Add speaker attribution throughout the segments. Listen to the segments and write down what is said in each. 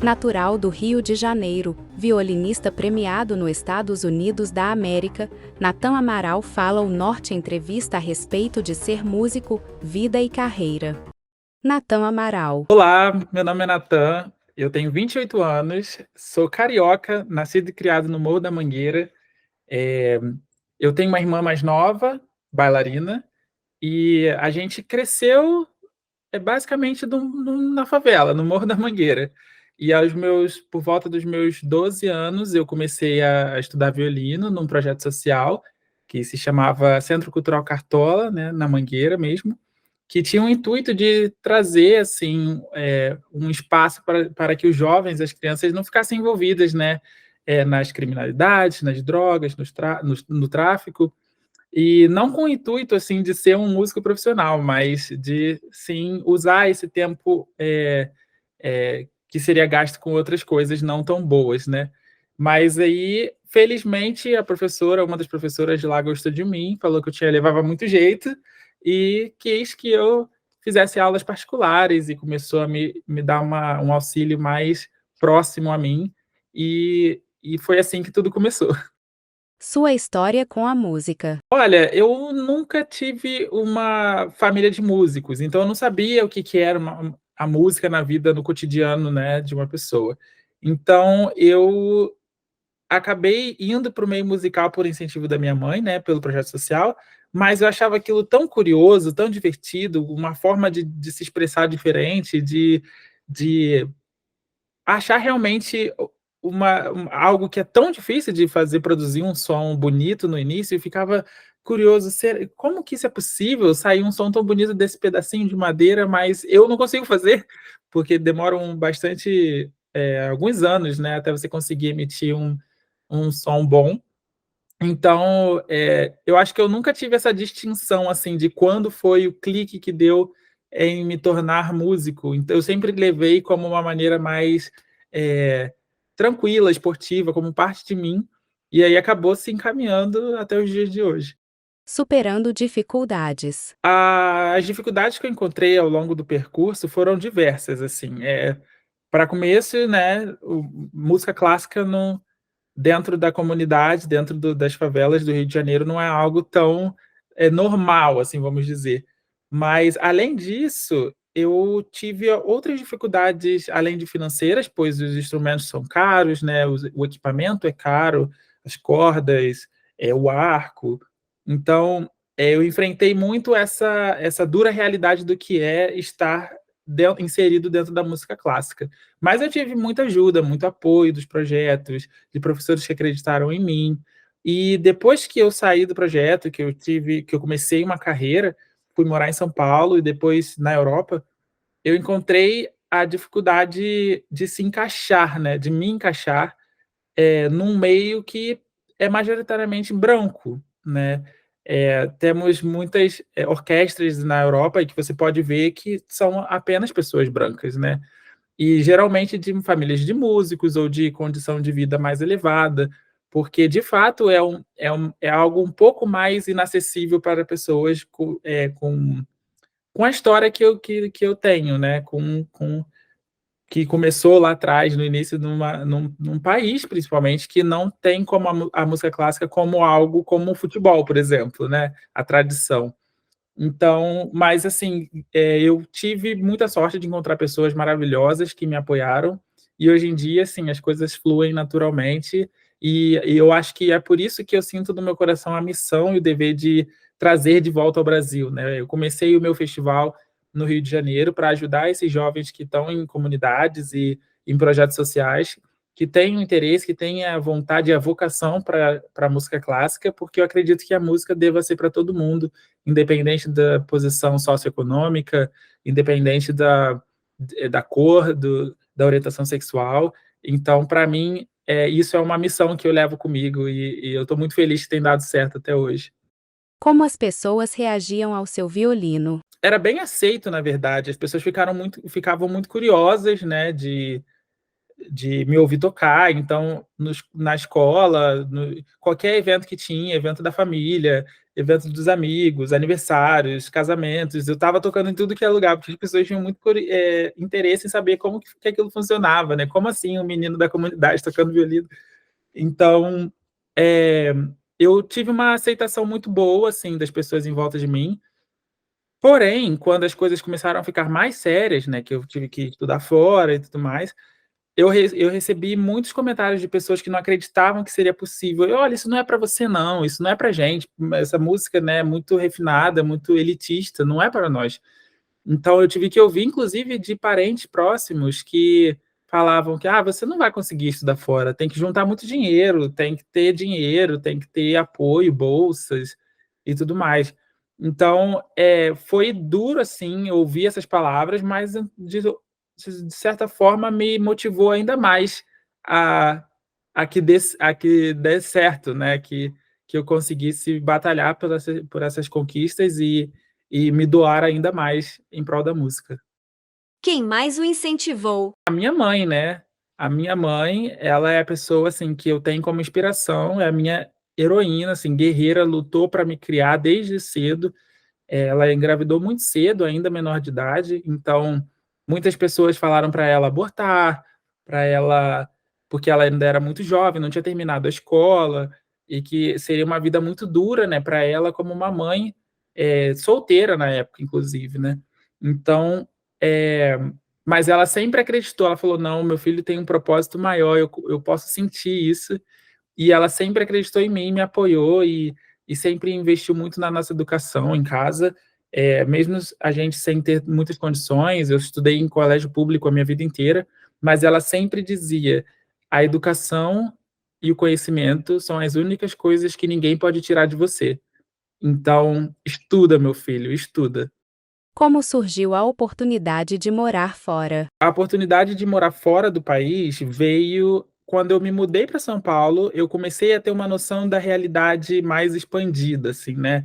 Speaker 1: Natural do Rio de Janeiro, violinista premiado nos Estados Unidos da América, Natan Amaral fala ao Norte em entrevista a respeito de ser músico, vida e carreira. Natan Amaral.
Speaker 2: Olá, meu nome é Natan, eu tenho 28 anos, sou carioca, nascido e criado no Morro da Mangueira. Eh, eu tenho uma irmã mais nova, bailarina, e a gente cresceu, basicamente na favela, no Morro da Mangueira. E por volta dos meus 12 anos, eu comecei a estudar violino num projeto social, que se chamava Centro Cultural Cartola, né, na Mangueira mesmo, que tinha o intuito de trazer, assim, um espaço para que os jovens, as crianças não ficassem envolvidas, né, nas criminalidades, nas drogas, no tráfico, e não com o intuito, assim, de ser um músico profissional, mas de, sim, usar esse tempo, que seria gasto com outras coisas não tão boas, né. Mas aí, felizmente, uma das professoras de lá gostou de mim, falou que levava muito jeito e quis que eu fizesse aulas particulares e começou a me dar um auxílio mais próximo a mim, e foi assim que tudo começou.
Speaker 1: Sua história com a música.
Speaker 2: Olha, eu nunca tive uma família de músicos, então eu não sabia o que que era a música na vida, no cotidiano, né, de uma pessoa. Então eu acabei indo para o meio musical por incentivo da minha mãe, né, pelo projeto social, mas eu achava aquilo tão curioso, tão divertido, uma forma de se expressar diferente, de achar realmente algo que é tão difícil de fazer, produzir um som bonito no início, e ficava curioso, como que isso é possível, sair um som tão bonito desse pedacinho de madeira, mas eu não consigo fazer, porque demoram bastante, alguns anos, né, até você conseguir emitir um som bom. Então, eu acho que eu nunca tive essa distinção, assim, de quando foi o clique que deu em me tornar músico. Então eu sempre levei como uma maneira mais, eh, tranquila, esportiva, como parte de mim, e aí acabou se encaminhando até os dias de hoje.
Speaker 1: Superando dificuldades.
Speaker 2: As dificuldades que eu encontrei ao longo do percurso foram diversas, assim, para começo, né, música clássica não, dentro da comunidade, dentro das favelas do Rio de Janeiro, não é algo tão, normal, assim, vamos dizer. Mas, além disso, eu tive outras dificuldades, além de financeiras, pois os instrumentos são caros, né, o equipamento é caro, as cordas, o arco. Então, eu enfrentei muito essa dura realidade do que é estar inserido dentro da música clássica. Mas eu tive muita ajuda, muito apoio dos projetos, de professores que acreditaram em mim. E depois que eu saí do projeto, que eu comecei uma carreira, fui morar em São Paulo e depois na Europa, eu encontrei a dificuldade de se encaixar, né, de me encaixar, num meio que é majoritariamente branco, né. Temos muitas, orquestras na Europa e que você pode ver que são apenas pessoas brancas, né. E geralmente de famílias de músicos ou de condição de vida mais elevada, porque de fato é algo um pouco mais inacessível para pessoas com a história que eu tenho, né, que começou lá atrás, no início, num país, principalmente, que não tem como a música clássica como algo como o futebol, por exemplo, né, a tradição. Então, mas assim, eu tive muita sorte de encontrar pessoas maravilhosas que me apoiaram, e hoje em dia, assim, as coisas fluem naturalmente, e eu acho que é por isso que eu sinto no meu coração a missão e o dever de trazer de volta ao Brasil, né. Eu comecei o meu festival no Rio de Janeiro para ajudar esses jovens que estão em comunidades e em projetos sociais, que têm o interesse, que têm a vontade e a vocação para a música clássica, porque eu acredito que a música deva ser para todo mundo, independente da posição socioeconômica, independente da cor, da orientação sexual. Então, para mim, isso é uma missão que eu levo comigo e eu estou muito feliz que tem dado certo até hoje.
Speaker 1: Como as pessoas reagiam ao seu violino.
Speaker 2: Era bem aceito, na verdade, as pessoas ficavam muito curiosas, né, de me ouvir tocar, então na escola, qualquer evento que tinha, evento da família, eventos dos amigos, aniversários, casamentos, eu estava tocando em tudo que é lugar, porque as pessoas tinham muito interesse em saber como que aquilo funcionava, né? Como assim um menino da comunidade tocando violino? Então, eh, eu tive uma aceitação muito boa, assim, das pessoas em volta de mim. Porém, quando as coisas começaram a ficar mais sérias, né, que eu tive que estudar fora e tudo mais, eu recebi muitos comentários de pessoas que não acreditavam que seria possível. "Olha, isso não é para você não, isso não é para gente, essa música, né, é muito refinada, muito elitista, não é para nós". Então eu tive que ouvir, inclusive, de parentes próximos que falavam que: "Ah, você não vai conseguir estudar fora, tem que juntar muito dinheiro, tem que ter apoio, bolsas e tudo mais". Então, foi duro, assim, ouvir essas palavras, mas de certa forma me motivou ainda mais a a que desse certo, né, que eu conseguisse batalhar por essas conquistas e me doar ainda mais em prol da música.
Speaker 3: Quem mais o incentivou?
Speaker 2: A minha mãe, né, a minha mãe, ela é a pessoa, assim, que eu tenho como inspiração, é a minha heroína, assim, guerreira, lutou para me criar desde cedo. Ela engravidou muito cedo, ainda menor de idade, então muitas pessoas falaram para ela abortar, para ela porque ela ainda era muito jovem, não tinha terminado a escola, e que seria uma vida muito dura, né, para ela como uma mãe, solteira na época inclusive, né. Então, eh, mas ela sempre acreditou, ela falou: "Não, meu filho tem um propósito maior, eu posso sentir isso", e ela sempre acreditou em mim, me apoiou e sempre investiu muito na nossa educação em casa, mesmo a gente sem ter muitas condições, eu estudei em colégio público a minha vida inteira, mas ela sempre dizia: "A educação e o conhecimento são as únicas coisas que ninguém pode tirar de você. Então, estuda, meu filho, estuda".
Speaker 1: Como surgiu a oportunidade de morar fora?
Speaker 2: A oportunidade de morar fora do país veio quando eu me mudei para São Paulo, eu comecei a ter uma noção da realidade mais expandida, assim, né.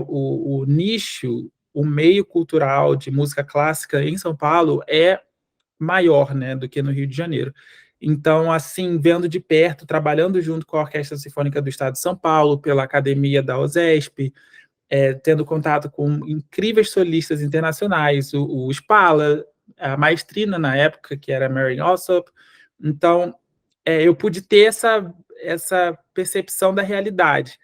Speaker 2: O nicho, o meio cultural de música clássica em São Paulo é maior, né, do que no Rio de Janeiro. Então, assim, vendo de perto, trabalhando junto com a Orquestra Sinfônica do Estado de São Paulo, pela academia da USESP, tendo contato com incríveis solistas internacionais, o Spala, a maestrina na época, que era Mary Alsop. Então, eu pude ter essa percepção da realidade.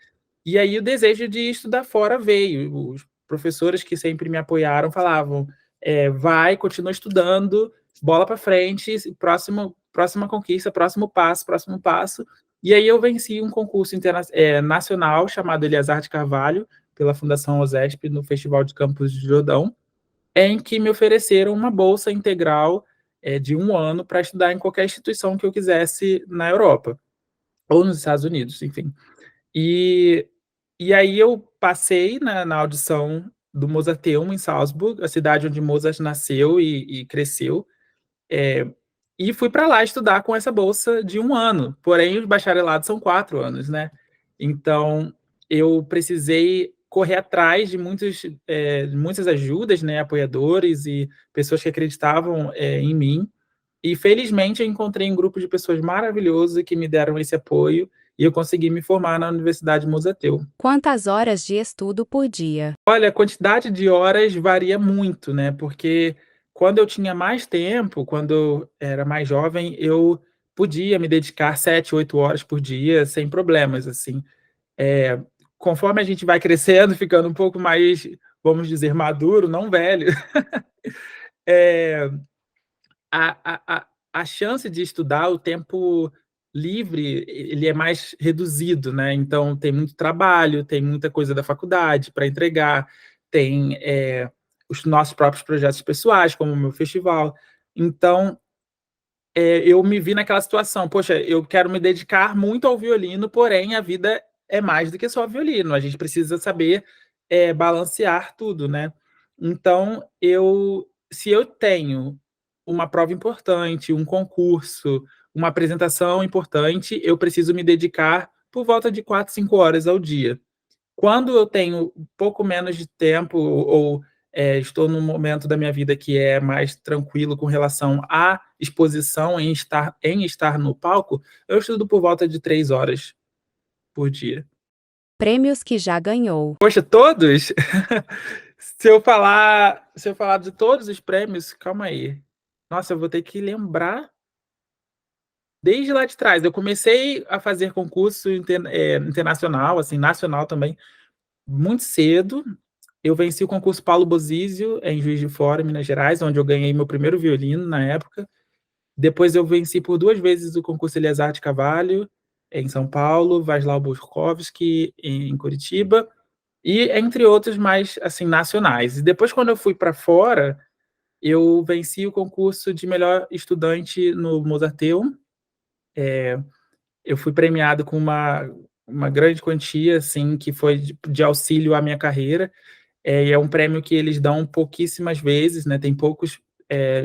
Speaker 2: E aí o desejo de estudar fora veio. Os professores que sempre me apoiaram falavam: "Vai, continua estudando, bola para frente, próxima conquista, próximo passo, próximo passo". E aí eu venci um concurso nacional chamado Eleazar de Carvalho, pela Fundação OSESP, no Festival de Campos de Jordão, em que me ofereceram uma bolsa integral, de 1 ano para estudar em qualquer instituição que eu quisesse na Europa, ou nos Estados Unidos, enfim. E e aí eu passei na audição do Mozarteum em Salzburg, a cidade onde Mozart nasceu e cresceu, eh, e fui para lá estudar com essa bolsa de 1 ano, porém os bacharelados são 4 anos, né. Então eu precisei correr atrás de muitas ajudas, né, apoiadores e pessoas que acreditavam, em mim, e felizmente eu encontrei um grupo de pessoas maravilhoso que me deram esse apoio, e eu consegui me formar na Universidade Mozarteum.
Speaker 1: Quantas horas de estudo por dia?
Speaker 2: Olha, a quantidade de horas varia muito, né, porque quando eu tinha mais tempo, quando eu era mais jovem, eu podia me dedicar 7, 8 horas por dia sem problemas, assim. Eh, Conforme a gente vai crescendo, ficando um pouco mais, vamos dizer, maduro, não velho, eh a chance de estudar, o tempo livre, ele é mais reduzido, né, então tem muito trabalho, tem muita coisa da faculdade para entregar, tem, os nossos próprios projetos pessoais, como o meu festival. Então, eu me vi naquela situação: "Poxa, eu quero me dedicar muito ao violino, porém a vida é mais do que só violino, a gente precisa saber, balancear tudo, né". Então se eu tenho uma prova importante, um concurso, uma apresentação importante, eu preciso me dedicar por volta de 4, 5 horas ao dia. Quando eu tenho um pouco menos de tempo ou, estou num momento da minha vida que é mais tranquilo com relação à exposição em estar no palco, eu estudo por volta de 3 horas por dia.
Speaker 1: Prêmios que já ganhou.
Speaker 2: Poxa, todos? Se eu falar de todos os prêmios, calma aí. Nossa, eu vou ter que lembrar desde lá de trás. Eu comecei a fazer concurso internacional, assim, nacional também, muito cedo. Eu venci o concurso Paulo Bozizio, em Juiz de Fora, Minas Gerais, onde eu ganhei meu primeiro violino na época. Depois eu venci por 2 vezes o concurso Eleazar de Carvalho, em São Paulo, Vaslau Boskovski, em Curitiba, e entre outros mais, assim, nacionais. E depois, quando eu fui para fora, eu venci o concurso de melhor estudante no Mozarteum. Eu fui premiado com uma grande quantia, assim, que foi de auxílio à minha carreira. E é um prêmio que eles dão pouquíssimas vezes, né? Tem poucos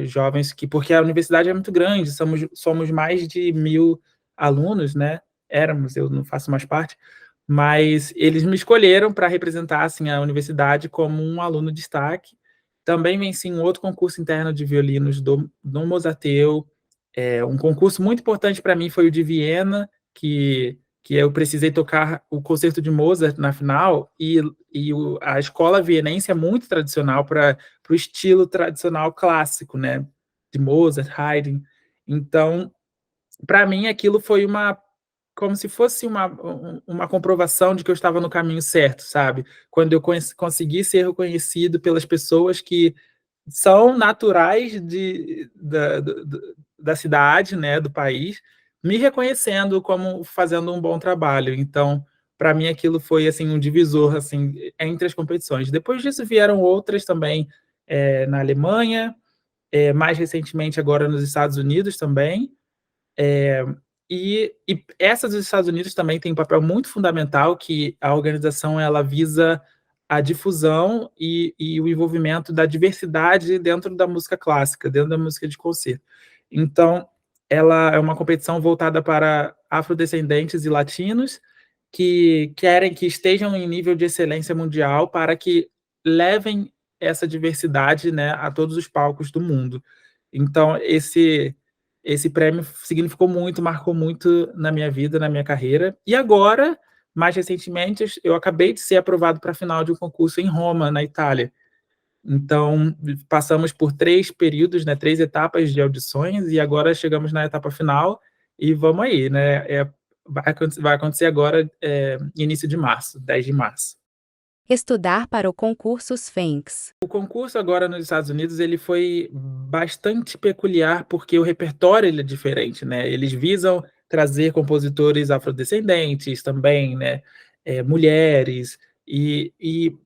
Speaker 2: jovens que, porque a universidade é muito grande, somos mais de 1.000 alunos, né? Éramos, eu não faço mais parte, mas eles me escolheram para representar assim, a universidade como um aluno de destaque. Também venci um outro concurso interno de violinos do Mozarteum. Um concurso muito importante para mim foi o de Viena, que eu precisei tocar o concerto de Mozart na final, a escola vienense é muito tradicional para o estilo tradicional clássico, né? De Mozart, Haydn. Então, para mim, aquilo foi como se fosse uma comprovação de que eu estava no caminho certo, sabe? Quando eu consegui ser reconhecido pelas pessoas que são naturais da cidade, né, do país, me reconhecendo como fazendo um bom trabalho. Então, para mim, aquilo foi assim um divisor assim entre as competições. Depois disso vieram outras também na Alemanha, mais recentemente agora nos Estados Unidos também. E essa dos Estados Unidos também tem um papel muito fundamental, que a organização ela visa a difusão e o envolvimento da diversidade dentro da música clássica, dentro da música de concerto. Então, ela é uma competição voltada para afrodescendentes e latinos que querem que estejam em nível de excelência mundial para que levem essa diversidade, né, a todos os palcos do mundo. Então, esse prêmio significou muito, marcou muito na minha vida, na minha carreira. E agora, mais recentemente, eu acabei de ser aprovado para a final de um concurso em Roma, na Itália. Então, passamos por 3 períodos, né, 3 etapas de audições, e agora chegamos na etapa final, e vamos aí, né? Vai acontecer agora, início de março, 10 de março.
Speaker 1: Estudar para o concurso Sphinx.
Speaker 2: O concurso agora nos Estados Unidos ele foi bastante peculiar porque o repertório ele é diferente, né? Eles visam trazer compositores afrodescendentes também, né? Mulheres e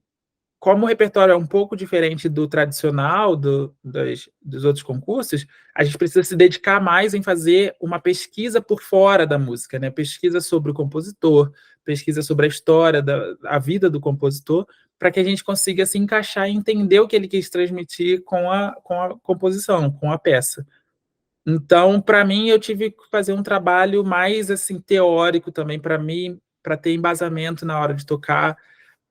Speaker 2: como o repertório é um pouco diferente do tradicional dos outros concursos, a gente precisa se dedicar mais em fazer uma pesquisa por fora da música, né? Pesquisa sobre o compositor, pesquisa sobre a história a vida do compositor, para que a gente consiga se encaixar e entender o que ele quis transmitir com a composição, com a peça. Então, para mim, eu tive que fazer um trabalho mais assim teórico também para mim, para ter embasamento na hora de tocar,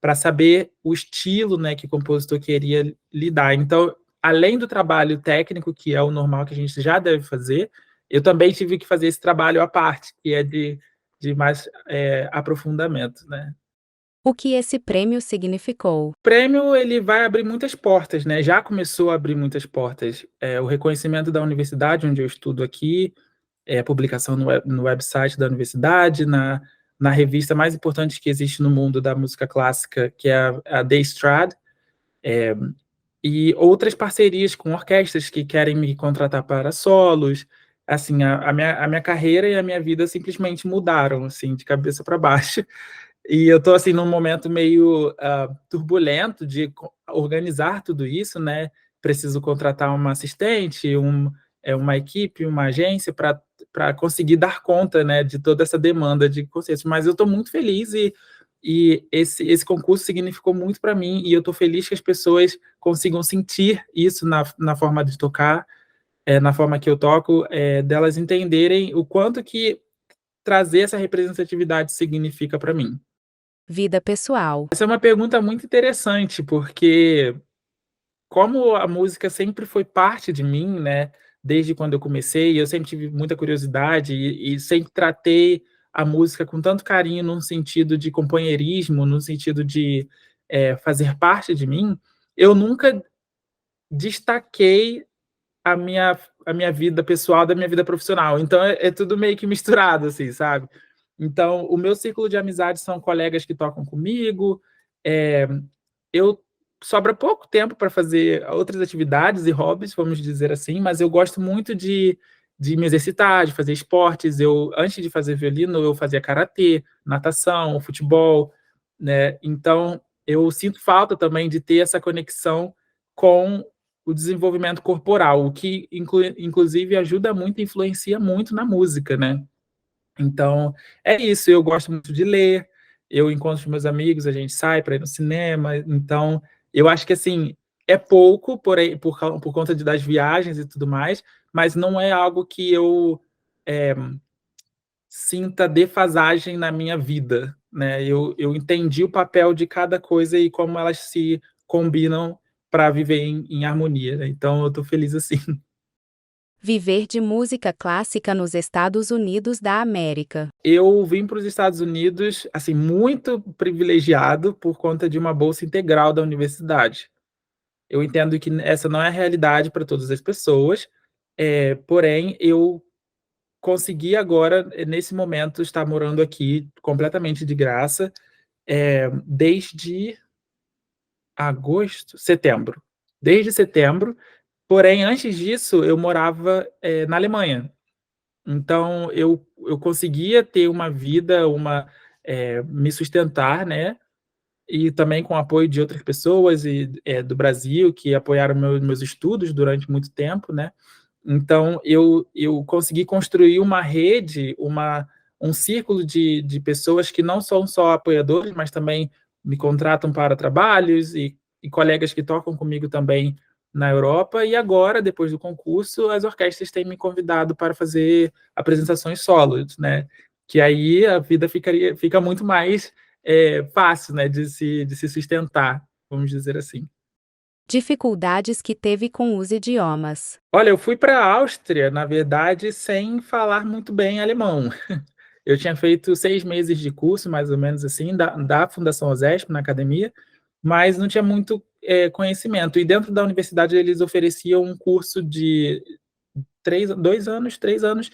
Speaker 2: para saber o estilo, né, que o compositor queria lidar. Então, além do trabalho técnico, que é o normal que a gente já deve fazer, eu também tive que fazer esse trabalho à parte, que é de mais aprofundamento, né?
Speaker 1: O que esse prêmio significou?
Speaker 2: O prêmio ele vai abrir muitas portas, né? Já começou a abrir muitas portas. O reconhecimento da universidade onde eu estudo aqui, a publicação no website da universidade, na revista mais importante que existe no mundo da música clássica, que é a The Strad, e outras parcerias com orquestras que querem me contratar para solos. Assim, a minha carreira e a minha vida simplesmente mudaram, assim, de cabeça para baixo. E eu estou assim num momento meio turbulento de organizar tudo isso, né? Preciso contratar uma assistente, uma equipe, uma agência para conseguir dar conta, né, de toda essa demanda de concertos. Mas eu estou muito feliz e esse concurso significou muito para mim e eu estou feliz que as pessoas consigam sentir isso na forma de tocar, na forma que eu toco, delas entenderem o quanto que trazer essa representatividade significa para mim.
Speaker 1: Vida pessoal.
Speaker 2: Essa é uma pergunta muito interessante, porque como a música sempre foi parte de mim, né, desde quando eu comecei, eu sempre tive muita curiosidade e sempre tratei a música com tanto carinho, num sentido de companheirismo, no sentido de fazer parte de mim, eu nunca destaquei a minha, a minha vida pessoal da minha vida profissional. Então é tudo meio que misturado, assim, sabe? Então, o meu círculo de amizade são colegas que tocam comigo. É, eu sobra pouco tempo para fazer outras atividades e hobbies, vamos dizer assim, mas eu gosto muito de me exercitar, de fazer esportes. Eu, antes de fazer violino, eu fazia karatê, natação, futebol, né? Então, eu sinto falta também de ter essa conexão com o desenvolvimento corporal, o que inclusive ajuda muito, influencia muito na música, né? Então, é isso, eu gosto muito de ler, eu encontro os meus amigos, a gente sai para ir no cinema, então, eu acho que, assim, é pouco, porém, por conta das viagens e tudo mais, mas não é algo que eu sinta defasagem na minha vida, né? Eu entendi o papel de cada coisa e como elas se combinam para viver em harmonia, né? Então, eu estou feliz assim.
Speaker 1: Viver de música clássica nos Estados Unidos da América.
Speaker 2: Eu vim para os Estados Unidos, assim, muito privilegiado por conta de uma bolsa integral da universidade. Eu entendo que essa não é a realidade para todas as pessoas, porém, eu consegui agora, nesse momento, estar morando aqui completamente de graça, desde setembro. Desde setembro, porém, antes disso, eu morava, na Alemanha. Então eu conseguia ter uma vida, me sustentar, né, e também com o apoio de outras pessoas do Brasil, que apoiaram meus estudos durante muito tempo, né. Então eu consegui construir uma rede, um círculo de pessoas que não são só apoiadores, mas também me contratam para trabalhos e colegas que tocam comigo também na Europa. E agora, depois do concurso, as orquestras têm me convidado para fazer apresentações solos, né, que aí a vida fica muito mais, fácil, né, de se sustentar, vamos dizer assim.
Speaker 1: Dificuldades que teve com os idiomas.
Speaker 2: Olha, eu fui para a Áustria, na verdade, sem falar muito bem alemão. Eu tinha feito 6 meses de curso, mais ou menos assim, da Fundação OSESP, na academia, mas não tinha muito, conhecimento. E dentro da universidade eles ofereciam um curso de 2 anos, 3 anos,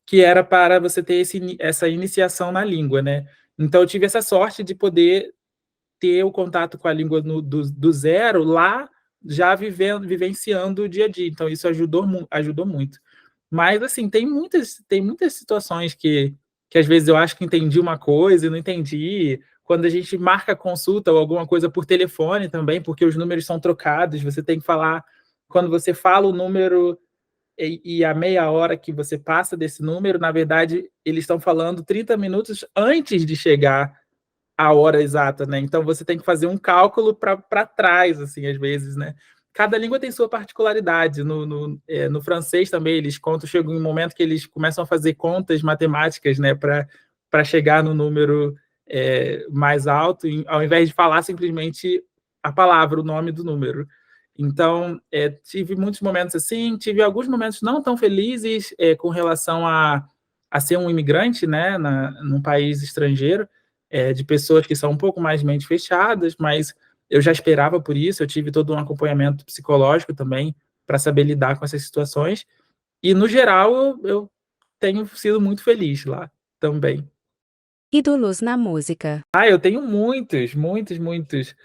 Speaker 2: que era para você ter essa iniciação na língua, né. Então eu tive essa sorte de poder ter o contato com a língua do zero lá, já vivenciando o dia a dia. Então isso ajudou muito. Mas, assim, tem muitas situações que às vezes eu acho que entendi uma coisa e não entendi. Quando a gente marca consulta ou alguma coisa por telefone também, porque os números são trocados, você tem que falar, quando você fala o número e a meia hora que você passa desse número, na verdade, eles estão falando 30 minutos antes de chegar a hora exata, né? Então você tem que fazer um cálculo para trás, assim, às vezes, né? Cada língua tem sua particularidade. No francês também, chega um momento que eles começam a fazer contas matemáticas, né, para chegar no número mais alto, ao invés de falar simplesmente a palavra, o nome do número. Então, tive muitos momentos assim, tive alguns momentos não tão felizes com relação a ser um imigrante, né, num país estrangeiro, de pessoas que são um pouco mais mente fechadas, mas eu já esperava por isso, eu tive todo um acompanhamento psicológico também para saber lidar com essas situações. E, no geral, eu tenho sido muito feliz lá também.
Speaker 1: Ídolos na música.
Speaker 2: Eu tenho muitos, muitos, muitos.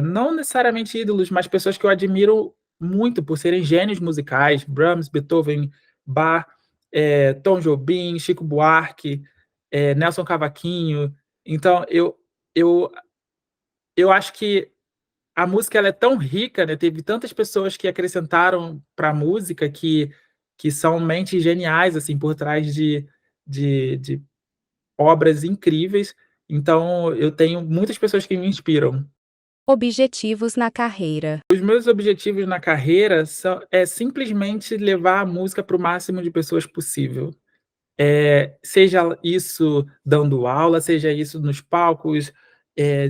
Speaker 2: Não necessariamente ídolos, mas pessoas que eu admiro muito por serem gênios musicais: Brahms, Beethoven, Bach, Tom Jobim, Chico Buarque, Nelson Cavaquinho. Então, eu, eu acho que a música ela é tão rica, né? Teve tantas pessoas que acrescentaram para a música que são mentes geniais assim por trás de obras incríveis. Então, eu tenho muitas pessoas que me inspiram.
Speaker 1: Objetivos na carreira.
Speaker 2: Os meus objetivos na carreira é simplesmente levar a música para o máximo de pessoas possível. Seja isso dando aula, seja isso nos palcos,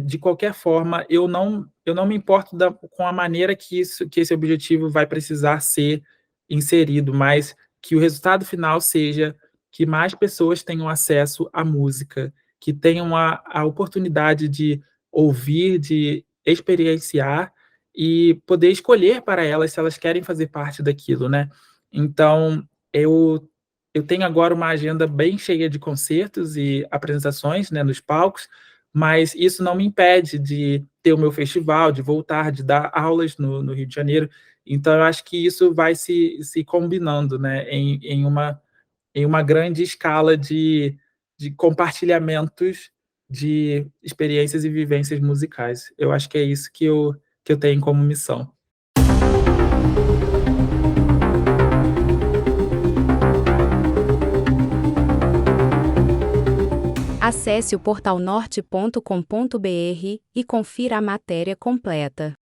Speaker 2: de qualquer forma, eu não me importo com a maneira que esse objetivo vai precisar ser inserido, mas que o resultado final seja que mais pessoas tenham acesso à música, que tenham a oportunidade de ouvir, de experienciar e poder escolher para elas se elas querem fazer parte daquilo, né. Então, eu tenho agora uma agenda bem cheia de concertos e apresentações, né, nos palcos, mas isso não me impede de ter o meu festival, de voltar, de dar aulas no Rio de Janeiro. Então eu acho que isso vai se combinando, né, em uma grande escala de compartilhamentos de experiências e vivências musicais. Eu acho que é isso que eu tenho como missão.
Speaker 1: Acesse o portalnorte.com.br e confira a matéria completa.